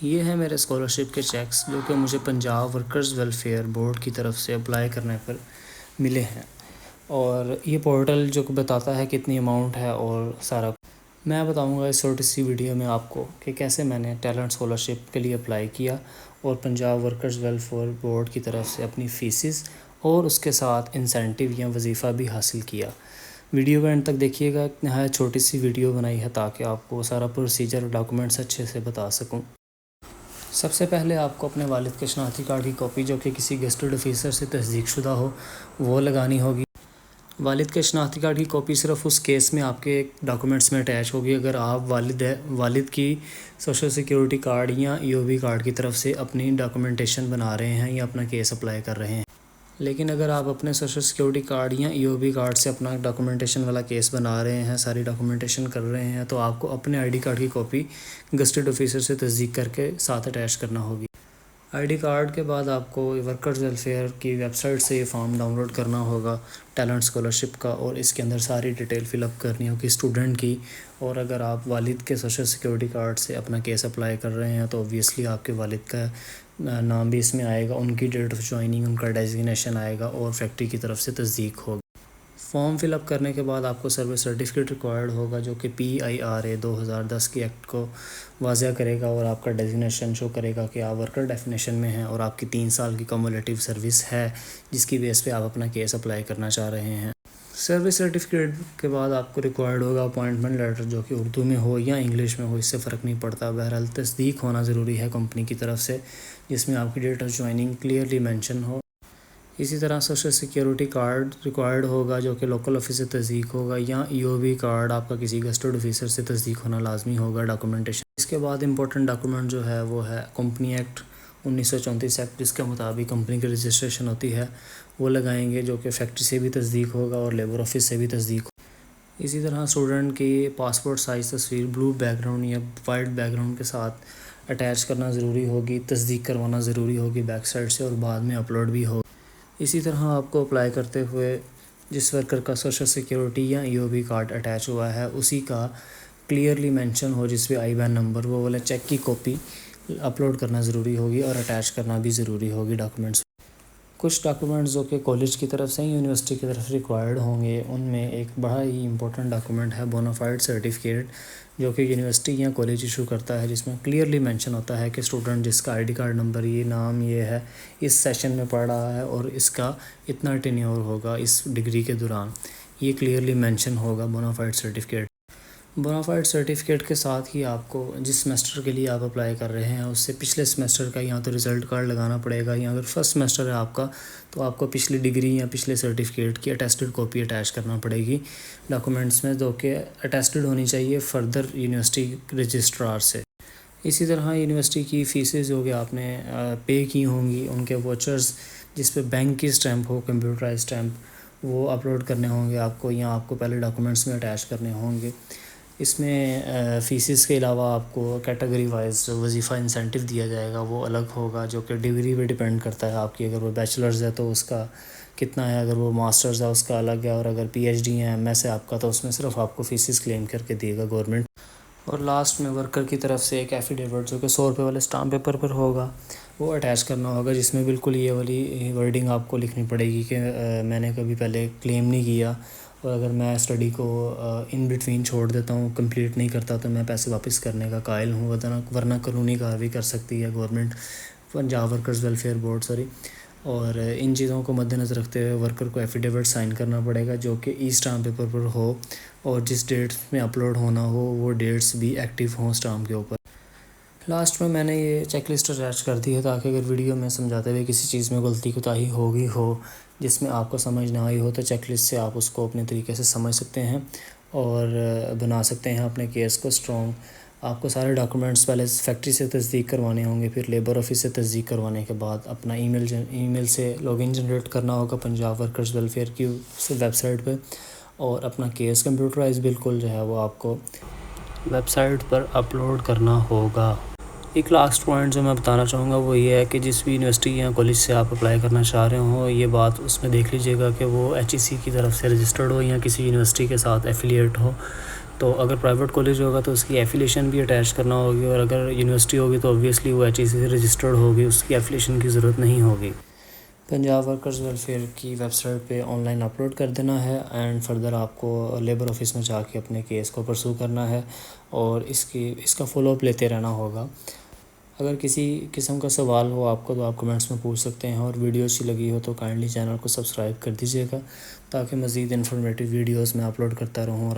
یہ ہے میرے اسکالرشپ کے چیکس جو کہ مجھے پنجاب ورکرز ویلفیئر بورڈ کی طرف سے اپلائی کرنے پر ملے ہیں، اور یہ پورٹل جو کہ بتاتا ہے کتنی اماؤنٹ ہے اور سارا میں بتاؤں گا اس چھوٹی سی ویڈیو میں آپ کو کہ کیسے میں نے ٹیلنٹ اسکالرشپ کے لیے اپلائی کیا اور پنجاب ورکرز ویلفیئر بورڈ کی طرف سے اپنی فیسز اور اس کے ساتھ انسینٹیو یا وظیفہ بھی حاصل کیا۔ ویڈیو کا اینڈ تک دیکھیے گا، نہایت چھوٹی سی ویڈیو بنائی ہے تاکہ آپ کو سارا پروسیجر اور ڈاکومنٹس اچھے سے بتا سکوں۔ سب سے پہلے آپ کو اپنے والد کے شناختی کارڈ کی کاپی جو کہ کسی گیزٹڈ آفیسر سے تصدیق شدہ ہو وہ لگانی ہوگی۔ والد کے شناختی کارڈ کی کاپی صرف اس کیس میں آپ کے ڈاکومنٹس میں اٹیچ ہوگی اگر آپ والد کی سوشل سیکیورٹی کارڈ یا EOB کارڈ کی طرف سے اپنی ڈاکومنٹیشن بنا رہے ہیں یا اپنا کیس اپلائی کر رہے ہیں۔ لیکن اگر آپ اپنے سوشل سیکیورٹی کارڈ یا EOB کارڈ سے اپنا ڈاکومنٹیشن والا کیس بنا رہے ہیں، ساری ڈاکومنٹیشن کر رہے ہیں، تو آپ کو اپنے ID کارڈ کی کاپی گزٹڈ آفیسر سے تصدیق کر کے ساتھ اٹیچ کرنا ہوگی۔ ID کارڈ کے بعد آپ کو ورکرز ویلفیئر کی ویب سائٹ سے یہ فارم ڈاؤن لوڈ کرنا ہوگا ٹیلنٹ اسکالرشپ کا، اور اس کے اندر ساری ڈیٹیل فل اپ کرنی ہوگی اسٹوڈنٹ کی۔ اور اگر آپ والد کے سوشل سیکیورٹی کارڈ سے اپنا کیس اپلائی کر رہے ہیں تو اوبویسلی آپ کے والد کا نام بھی اس میں آئے گا، ان کی ڈیٹ آف جوائننگ، ان کا ڈیزگنیشن آئے گا اور فیکٹری کی طرف سے تصدیق ہوگی۔ فارم فل اپ کرنے کے بعد آپ کو سروس سرٹیفکیٹ ریکوائرڈ ہوگا جو کہ PIRA 2010 کی ایکٹ کو واضح کرے گا اور آپ کا ڈیزگنیشن شو کرے گا کہ آپ ورکر ڈیفینیشن میں ہیں اور آپ کی 3 سال کی کمیولیٹیو سروس ہے جس کی بیس پہ آپ اپنا کیس اپلائی کرنا چاہ رہے ہیں۔ سروس سرٹیفکیٹ کے بعد آپ کو ریکوائرڈ ہوگا اپوائنٹمنٹ لیٹر جو کہ اردو میں ہو یا انگلش میں ہو، اس سے فرق نہیں پڑتا، بہرحال تصدیق ہونا ضروری ہے کمپنی کی طرف سے جس میں آپ کی date of joining clearly mention ہو۔ اسی طرح سوشل سیکیورٹی کارڈ ریکوائرڈ ہوگا جو کہ لوکل آفس سے تصدیق ہوگا، یا EOB کارڈ آپ کا کسی گزٹڈ آفیسر سے تصدیق ہونا لازمی ہوگا ڈاکومنٹیشن۔ اس کے بعد امپورٹنٹ ڈاکومنٹ جو ہے وہ ہے کمپنی ایکٹ 1934 ایکٹ، جس کے مطابق کمپنی کی رجسٹریشن ہوتی ہے، وہ لگائیں گے جو کہ فیکٹری سے بھی تصدیق ہوگا اور لیبر آفس سے بھی تصدیق ہوگا۔ اسی طرح اسٹوڈنٹ کی پاسپورٹ سائز تصویر بلو بیک گراؤنڈ یا وائٹ بیک گراؤنڈ کے ساتھ اٹیچ کرنا ضروری ہوگی، تصدیق کروانا ضروری ہوگی بیک سائڈ سے، اور بعد میں اپلوڈ بھی ہوگی۔ اسی طرح آپ کو اپلائی کرتے ہوئے جس ورکر کا سوشل سیکیورٹی یا EOB کارڈ اٹیچ ہوا ہے اسی کا کلیئرلی مینشن ہو جس پہ IBAN نمبر، وہ والے چیک کی کاپی اپلوڈ کرنا ضروری ہوگی اور اٹیچ کرنا بھی ضروری ہوگی ڈاکومنٹس۔ کچھ ڈاکومنٹس جو کہ کالج کی طرف سے یونیورسٹی کی طرف ریکوائرڈ ہوں گے، ان میں ایک بڑا ہی امپورٹنٹ ڈاکومنٹ ہے بونافائیڈ سرٹیفکیٹ جو کہ یونیورسٹی یا کالج ایشو کرتا ہے، جس میں کلیئرلی مینشن ہوتا ہے کہ اسٹوڈنٹ جس کا ID کارڈ نمبر یہ نام یہ ہے، اس سیشن میں پڑھ رہا ہے اور اس کا اتنا ٹینیور ہوگا اس ڈگری کے دوران، یہ کلیئرلی مینشن ہوگا بونافائیڈ سرٹیفکیٹ۔ بونافائیڈ سرٹیفکیٹ کے ساتھ ہی آپ کو جس سمیسٹر کے لیے آپ اپلائی کر رہے ہیں اس سے پچھلے سمیسٹر کا یا تو رزلٹ کارڈ لگانا پڑے گا، یا اگر فرسٹ سمیسٹر ہے آپ کا تو آپ کو پچھلی ڈگری یا پچھلے سرٹیفکیٹ کی اٹیسٹڈ کاپی اٹیچ کرنا پڑے گی ڈاکومنٹس میں، جو کہ اٹیسٹڈ ہونی چاہیے فردر یونیورسٹی رجسٹرار سے۔ اسی طرح یونیورسٹی کی فیسز جو کہ آپ نے پے کی ہوں گی، ان کے واچرز جس پہ بینک کی اسٹیمپ ہو، کمپیوٹرائز اسٹیمپ، وہ اپلوڈ کرنے ہوں گے آپ کو، یا آپ کو پہلے ڈاکومنٹس میں اٹیچ کرنے ہوں گے۔ اس میں فیسز کے علاوہ آپ کو کیٹیگری وائز وظیفہ انسینٹیو دیا جائے گا، وہ الگ ہوگا جو کہ ڈگری پہ ڈیپینڈ کرتا ہے آپ کی، اگر وہ بیچلرز ہے تو اس کا کتنا ہے، اگر وہ ماسٹرز ہے اس کا الگ ہے، اور اگر PhD ہے MS ہے آپ کا تو اس میں صرف آپ کو فیسز کلیم کر کے دے گا گورنمنٹ۔ اور لاسٹ میں ورکر کی طرف سے ایک ایفیڈیوٹ جو کہ 100 روپے والے اسٹامپ پیپر پر ہوگا وہ اٹیچ کرنا ہوگا، جس میں بالکل یہ والی ورڈنگ آپ کو لکھنی پڑے گی کہ میں نے کبھی پہلے کلیم نہیں کیا، اور اگر میں اسٹڈی کو ان بٹوین چھوڑ دیتا ہوں، کمپلیٹ نہیں کرتا تو میں پیسے واپس کرنے کا قائل ہوں، ورنہ قانونی کارروائی کر سکتی ہے government, Punjab workers welfare board اور ان چیزوں کو مد نظر رکھتے ہوئے ورکر کو ایفیڈیوٹ سائن کرنا پڑے گا جو کہ اسٹامپ پیپر پر ہو، اور جس ڈیٹ میں اپلوڈ ہونا ہو وہ ڈیٹس بھی ایکٹیو ہوں اسٹامپ کے اوپر۔ لاسٹ میں نے یہ چیک لسٹ اٹیچ کر دی ہے تاکہ اگر ویڈیو میں سمجھاتے ہوئے کسی چیز میں غلطی کوتاہی ہوگی ہو جس میں آپ کو سمجھ نہ آئی ہو تو چیک لسٹ سے آپ اس کو اپنے طریقے سے سمجھ سکتے ہیں اور بنا سکتے ہیں اپنے کیس کو اسٹرانگ۔ آپ کو سارے ڈاکومنٹس پہلے فیکٹری سے تصدیق کروانے ہوں گے، پھر لیبر آفس سے تصدیق کروانے کے بعد اپنا ای میل سے لاگ ان جنریٹ کرنا ہوگا پنجاب ورکرز ویلفیئر کی ویب سائٹ پہ، اور اپنا کیس کمپیوٹرائز بالکل جو ہے وہ آپ کو ویب سائٹ پر اپلوڈ کرنا ہوگا۔ ایک لاسٹ پوائنٹ جو میں بتانا چاہوں گا وہ یہ ہے کہ جس بھی یونیورسٹی یا کالج سے آپ اپلائی کرنا چاہ رہے ہوں، یہ بات اس میں دیکھ لیجیے گا کہ وہ HEC کی طرف سے رجسٹرڈ ہو یا کسی یونیورسٹی کے ساتھ ایفیلیٹ ہو تو اگر پرائیویٹ کالج ہوگا تو اس کی ایفیلیشن بھی اٹیچ کرنا ہوگی، اور اگر یونیورسٹی ہوگی تو اوبویسلی وہ HEC سے رجسٹرڈ ہوگی، اس کی ایفیلیشن کی ضرورت نہیں ہوگی۔ پنجاب ورکرز ویلفیئر کی ویب سائٹ پہ آن لائن اپلوڈ کر دینا ہے، اینڈ فردر آپ کو لیبر آفس میں جا کے اپنے کیس کو پرسو کرنا ہے، اور اس کا فالو اپ لیتے رہنا ہوگا۔ اگر کسی قسم کا سوال ہو آپ کو تو آپ کمنٹس میں پوچھ سکتے ہیں، اور ویڈیو اچھی لگی ہو تو کائنڈلی چینل کو سبسکرائب کر دیجیے گا، تاکہ مزید انفارمیٹیو ویڈیوز میں اپلوڈ کرتا رہوں اور